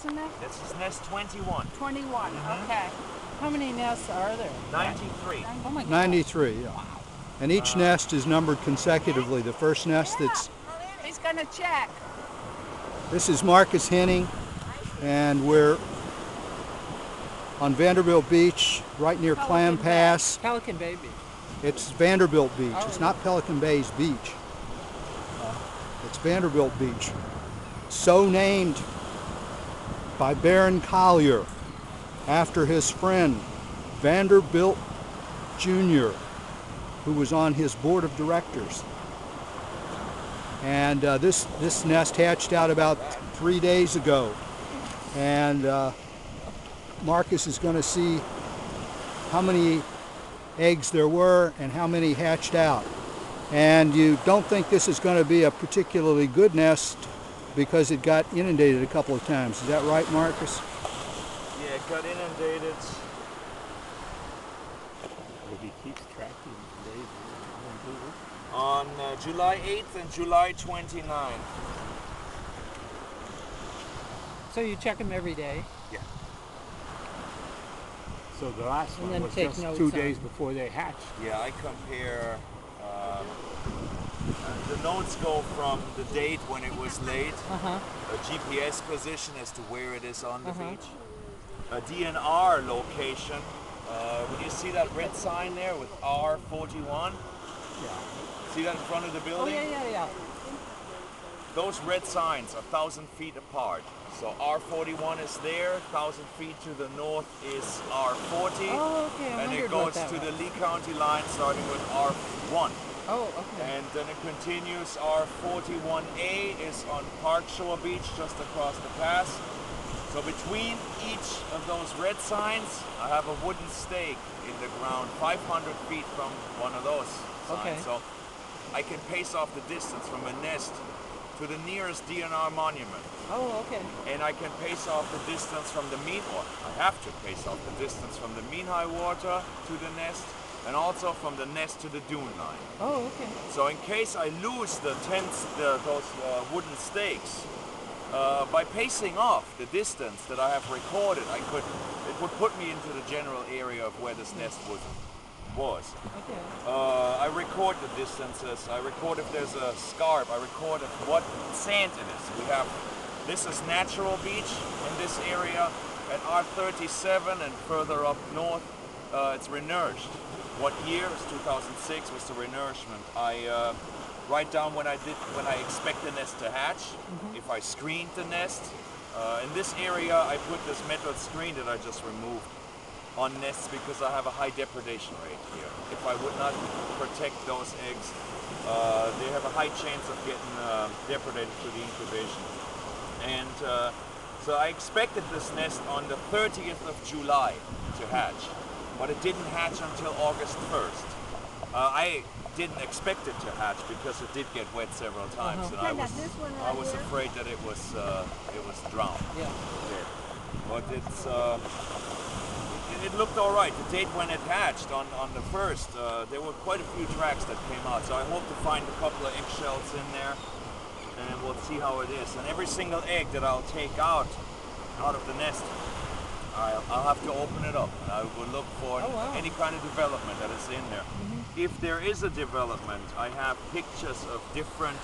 nests in there? This is nest 21. 21, okay. How many nests are there? 93. Oh my God. 93, yeah. And each nest is numbered consecutively. The first nest that's... He's gonna check. This is Marcus Henning, and we're on Vanderbilt Beach, right near Clam Pass. Pelican Bay Beach. It's Vanderbilt Beach. Oh. It's not Pelican Bay's beach. It's Vanderbilt Beach. So named by Baron Collier after his friend Vanderbilt Jr., who was on his board of directors. And this nest hatched out about 3 days ago. And Marcus is going to see how many eggs there were and how many hatched out. And you don't think this is going to be a particularly good nest because it got inundated a couple of times. Is that right, Marcus? Yeah, it got inundated. He keeps tracking days. On July 8th and July 29th. So you check them every day? Yeah. So the last And one then was take just notes 2 on days it. before they hatched. Yeah, I compare. The notes go from the date when it was laid, a GPS position as to where it is on the beach, a DNR location. When you see that red sign there with R41, see that in front of the building? Oh, yeah. Those red signs are 1,000 feet apart. So R41 is there, 1,000 feet to the north is R40, Oh, okay. I and it wondered goes what that to was. the Lee County line starting with R1. Oh, okay. And then it continues. R41A is on Park Shore Beach just across the pass. So between each of those red signs, I have a wooden stake in the ground 500 feet from one of those signs. Okay. So I can pace off the distance from a nest to the nearest DNR monument. Oh, okay. And I can pace off the distance from the mean, or I have to pace off the distance from the mean high water to the nest, and also from the nest to the dune line. Oh, okay. So in case I lose the those wooden stakes, by pacing off the distance that I have recorded, it would put me into the general area of where this nest was. Okay. I record the distances, I record if there's a scarp, I record what sand it is. This is natural beach in this area, at R37 and further up north, it's renourished. What year? It's 2006 was the renourishment. I write down when I expect the nest to hatch, if I screened the nest. In this area I put this metal screen that I just removed on nests because I have a high depredation rate here. If I would not protect those eggs, they have a high chance of getting depredated through the incubation. And so I expected this nest on the 30th of July to hatch, but it didn't hatch until August 1st. I didn't expect it to hatch because it did get wet several times, and I was afraid that it was drowned. Yeah. Dead. But it looked all right. The date when it hatched on the 1st, there were quite a few tracks that came out, so I hope to find a couple of eggshells in there, and we'll see how it is. And every single egg that I'll take out of the nest, I'll have to open it up, and I will look for any kind of development that is in there. If there is a development, I have pictures of different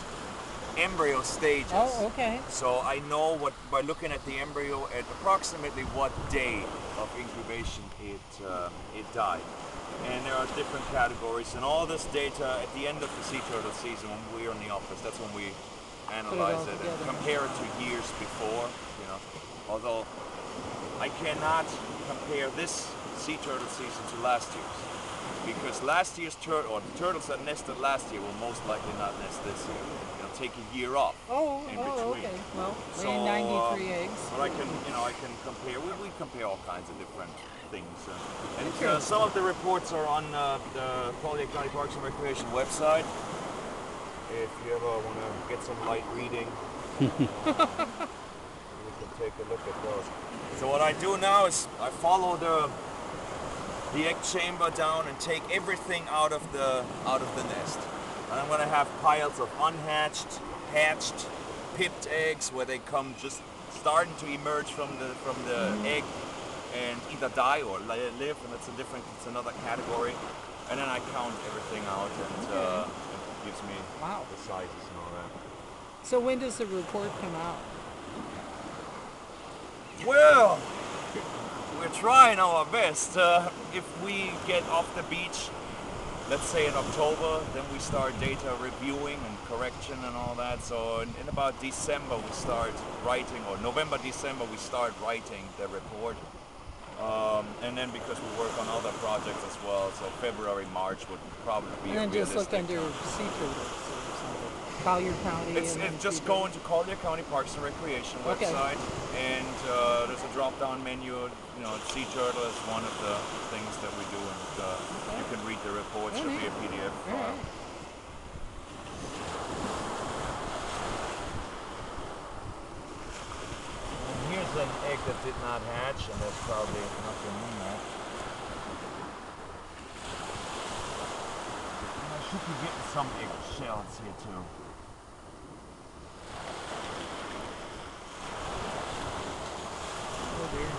embryo stages. Oh, okay. So I know by looking at the embryo at approximately what day of incubation it died. And there are different categories, and all this data at the end of the sea turtle season when we're in the office, that's when we analyze it and compare it to years before, although I cannot compare this sea turtle season to last year's, because last year's turtle, or the turtles that nested last year will most likely not nest this year. They'll take a year off in between. Okay. Well, So, laying 93 eggs. but I can compare. We compare all kinds of different things. And some of the reports are on the Collier County Parks and Recreation website. If you ever want to get some light reading, you can take a look at those. So what I do now is I follow the egg chamber down and take everything out of the nest. And I'm going to have piles of unhatched, hatched, pipped eggs where they come just starting to emerge from the egg and either die or live, and it's another category. And then I count everything out, and it gives me Wow. the sizes and all that. So when does the report come out? Well, we're trying our best. If we get off the beach, let's say in October, then we start data reviewing and correction and all that. So in about December we start writing, or November, December we start writing the report. And then because we work on other projects as well, so February, March would probably be And then a just look realistic under time. sea turtles or something. Collier County. It's and then just sea go turtles. into Collier County Parks and Recreation Okay. website, and there's a drop-down menu. You know, sea turtle is one of the things that we do, and you can read the report. Should be a PDF All file. right. And here's an egg that did not hatch, and there's probably nothing in that. And I should be getting some egg shells here too. Oh dear.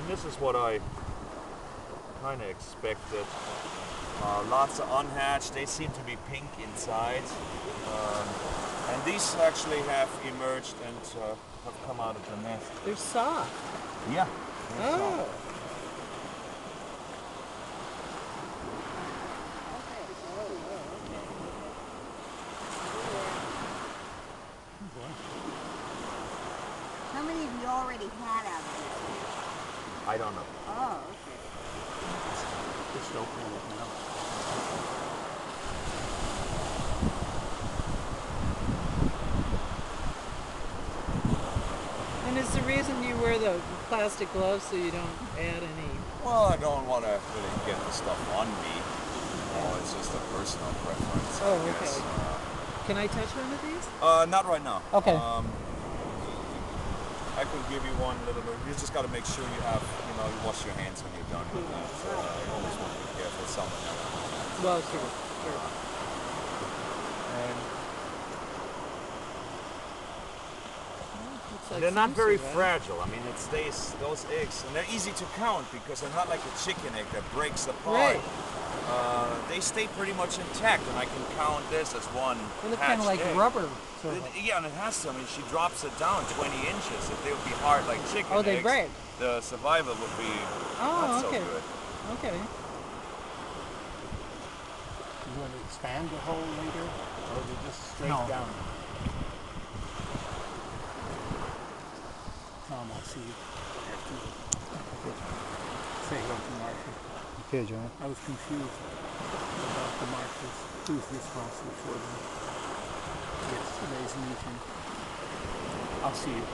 And this is what I kind of expected. Lots of unhatched. They seem to be pink inside. And these actually have emerged and have come out of the nest. They're soft. Yeah. Oh. How many have you already had out of this? I don't know. Oh, okay. Just opening it now. And is the reason you wear the plastic gloves so you don't add any? Well, I don't want to really get the stuff on me. It's just a personal preference. Oh, I guess. okay. Can I touch one of these? Not right now. Okay. I can give you one little bit. You just got to make sure you have, you wash your hands when you're done with that. You always want to be careful. Someone else. Well, sure. And Looks like they're not very Susie, right? fragile. I mean, it stays, those eggs, and they're easy to count because they're not like a chicken egg that breaks apart. Right. They stay pretty much intact, and I can count this as one They look kind of like hatched egg. rubber. Sort of. Yeah, and it has to. I mean, she drops it down 20 inches. If they would be hard like chicken Oh, they eggs, break. the survival would be not so okay. good. Okay. You want to expand the hole later, or is it just straight down? Tom, I'll see you. Say hello to Marcia. Okay, John. I was confused about the markers. Who's responsible for them? Yes, nice to meet you. I'll see you.